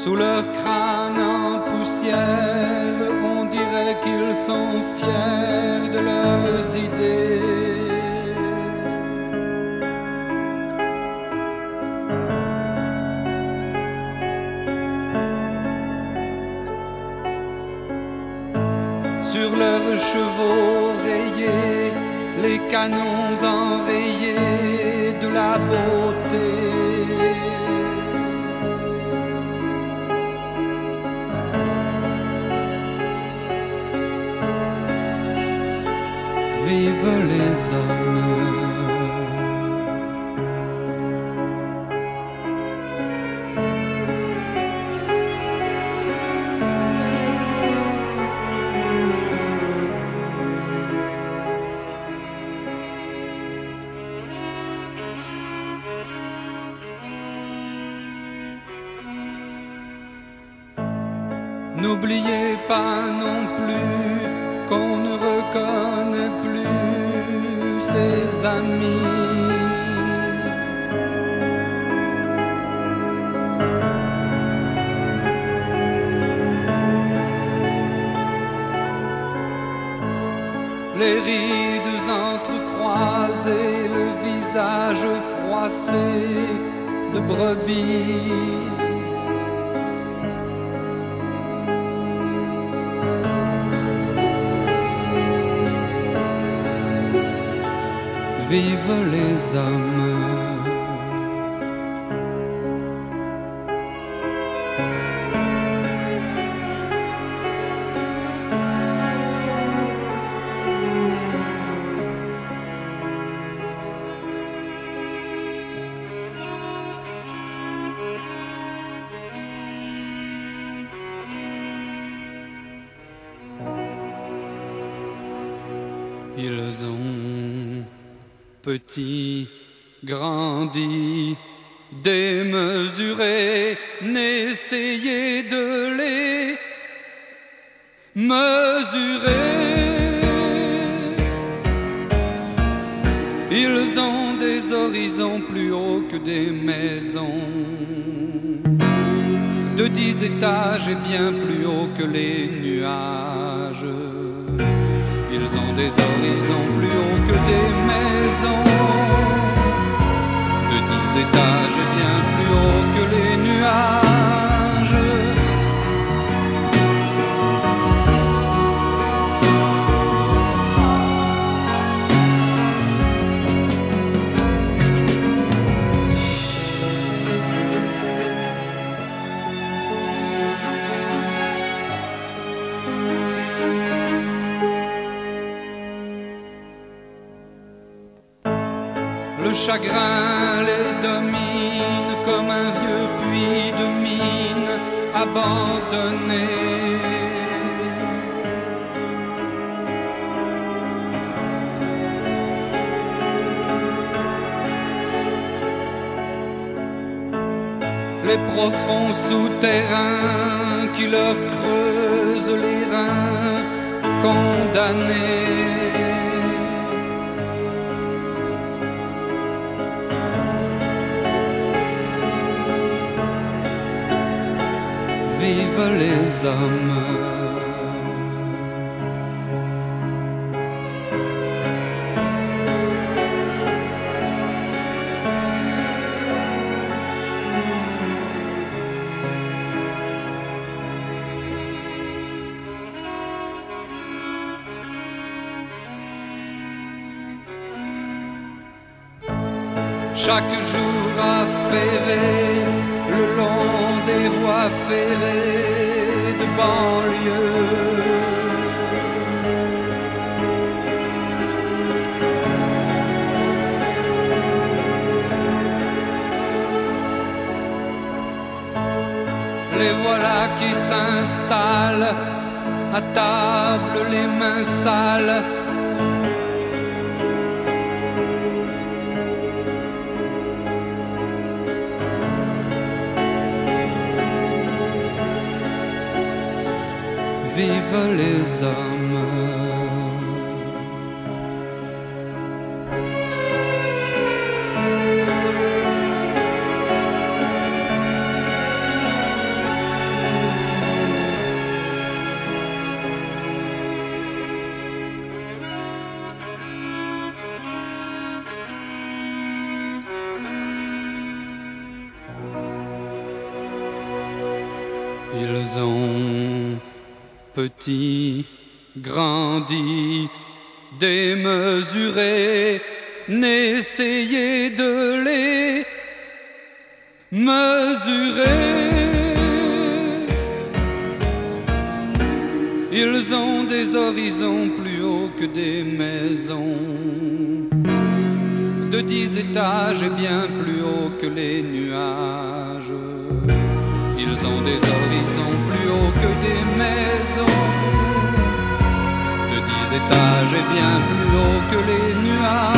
Sous leur crâne en poussière, on dirait qu'ils sont fiers de leurs idées. Sur leurs chevaux rayés, les canons enrayés de la beauté. Vivent les hommes. N'oubliez pas non plus qu'on ne reconnaît plus ses amis. Les rides entrecroisées, le visage froissé de brebis. Vivent les hommes. Ils ont petit, grandi, démesuré, n'essayez de les mesurer. Ils ont des horizons plus hauts que des maisons, de 10 étages et bien plus hauts que les nuages. Ils ont des horizons plus hauts que des maisons, de 10 étages et bien plus hauts que les nuages. Le chagrin les domine comme un vieux puits de mine abandonné. Les profonds souterrains qui leur creusent les reins condamnés. Vivent les hommes. Chaque jour affairé le long des voies ferrées de banlieue. Les voilà qui s'installent à table, les mains sales. Vivent les hommes. Ils ont petit, grandi, démesuré, n'essayez de les mesurer. Ils ont des horizons plus hauts que des maisons, de 10 étages et bien plus hauts que les nuages. Ils ont des horizons plus hauts que des maisons, de 10 étages et bien plus hauts que les nuages.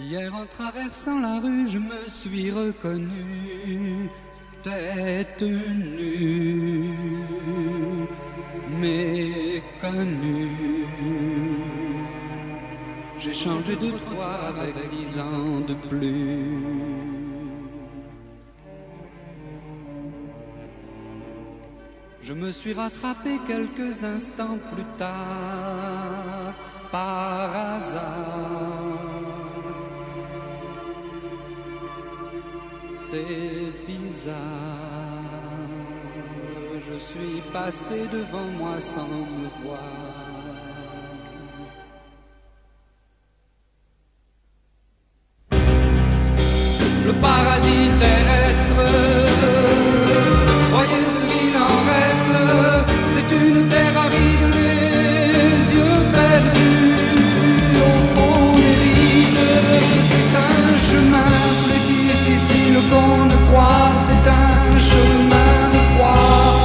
Hier en traversant la rue, je me suis reconnu, tête nue, méconnu. J'ai changé de trottoir avec 10 ans de plus. Je me suis rattrapé quelques instants plus tard, par hasard. C'est bizarre, je suis passé devant moi sans me voir. Le paradis terrestre, voyez ce qu'il en reste, c'est une terre aride, les yeux perdus au fond des rides. C'est un chemin plus difficile qu'on ne croit, c'est un chemin de croix.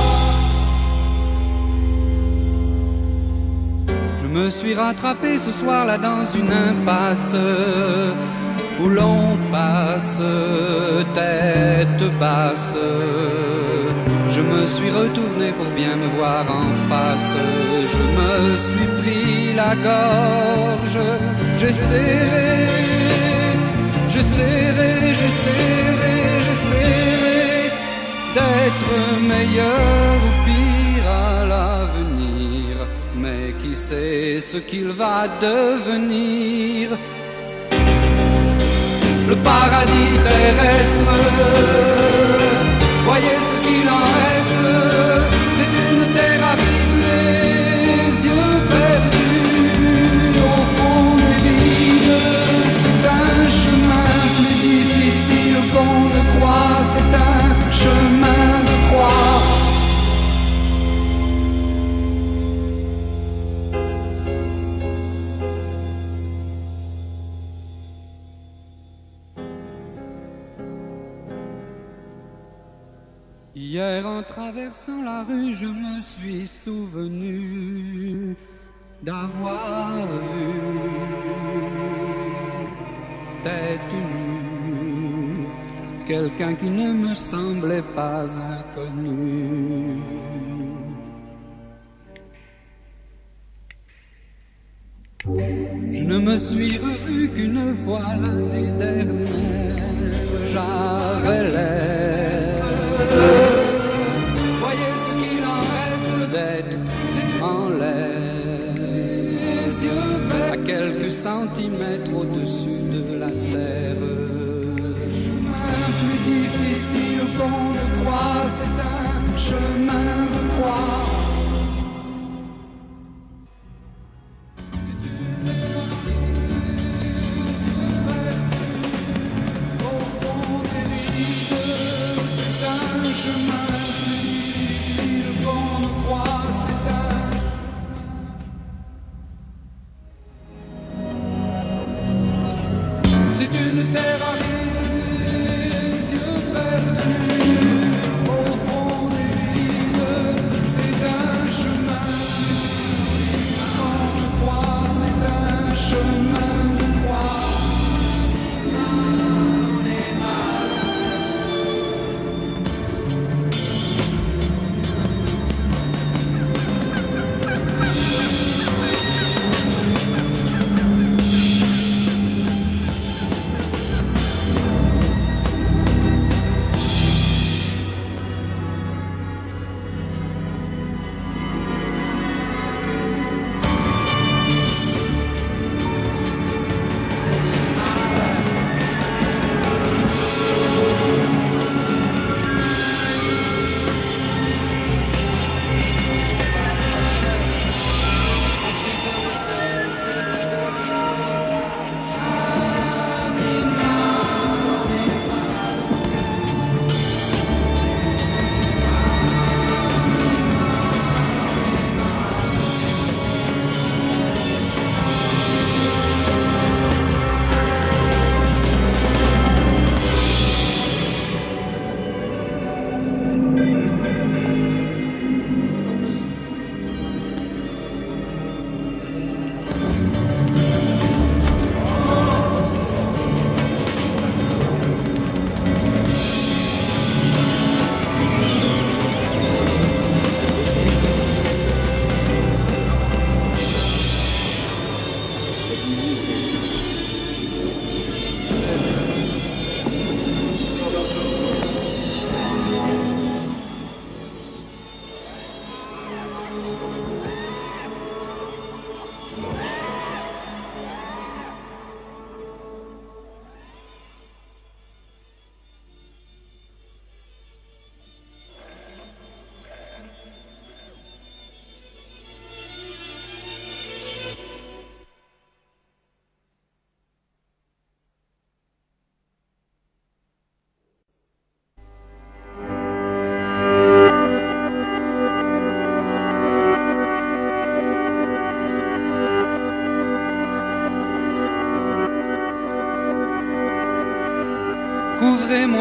Je me suis rattrapé ce soir-là dans une impasse où l'on passe tête basse. Je me suis retourné pour bien me voir en face. Je me suis pris la gorge, j'essaierai d'être meilleur ou pire à l'avenir. Mais qui sait ce qu'il va devenir? Le paradis terrestre, voyez ce qu'il en reste, c'est une terre aride, les yeux perdus au fond des vides. C'est un chemin plus difficile qu'on ne croit, c'est un chemin de croix. Hier en traversant la rue, je me suis souvenu d'avoir vu tête nue quelqu'un qui ne me semblait pas inconnu. Je ne me suis revu qu'une fois l'année dernière, j'avais l'air, voyez ce qu'il en reste d'être en l'air, à quelques centimètres au-dessus de la terre. Chemin plus difficile qu'on ne croit, c'est un chemin de croix.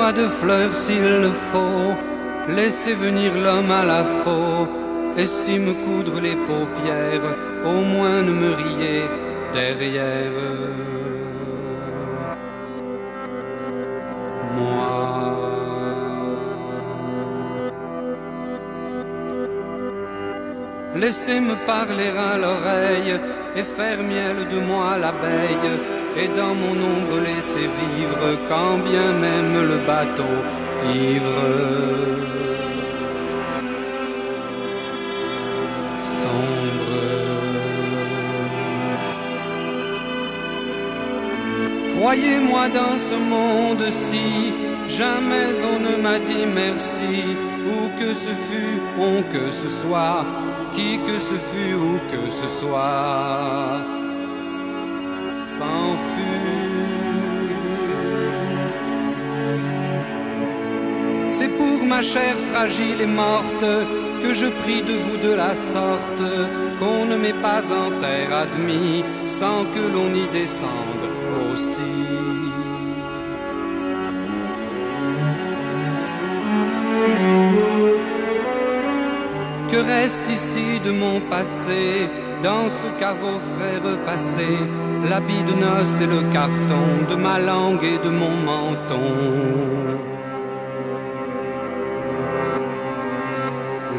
Couvrez-moi de fleurs s'il le faut, laissez venir l'homme à la faux, et si me coudre les paupières, au moins ne me riez derrière. Moi. Laissez me parler à l'oreille et faire miel de moi l'abeille, et dans mon ombre laissez vivre, quand bien même le bateau ivre sombre. Croyez-moi, dans ce monde-ci, jamais on ne m'a dit merci, où que ce fût, on que ce soit, qui que ce fût, où que ce soit, s'enfuit. C'est pour ma chair fragile et morte que je prie de vous de la sorte, qu'on ne m'ait pas en terre admis, sans que l'on y descende aussi. Que reste ici de mon passé, dans ce caveau frais repassé, l'habit de noces et le carton de ma langue et de mon menton.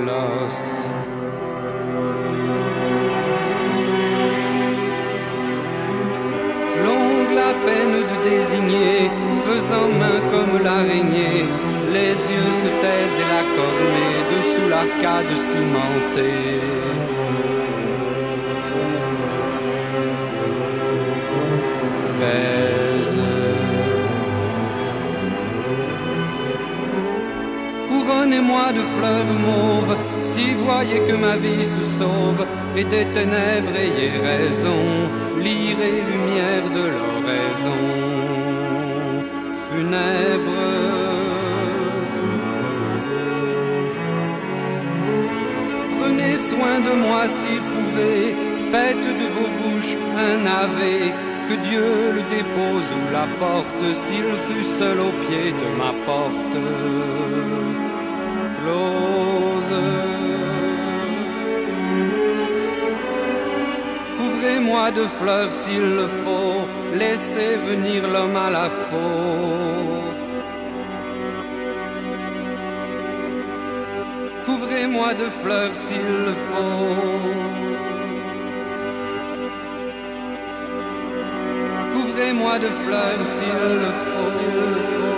L'os. L'ongle à peine de désigner, faisant main comme l'araignée, les yeux se taisent et la cornée dessous l'arcade cimentée. Baise. Couronnez-moi de fleurs mauves, si voyez que ma vie se sauve, et des ténèbres ayez raison, lirez lumière de l'oraison funèbre. Prenez soin de moi si pouvez, faites de vos bouches un ave, que Dieu le dépose ou la porte, s'il fut seul au pied de ma porte close. Couvrez-moi de fleurs s'il le faut, laissez venir l'homme à la faux. Couvrez-moi de fleurs s'il le faut. Couvrez-moi de fleurs s'il le faut.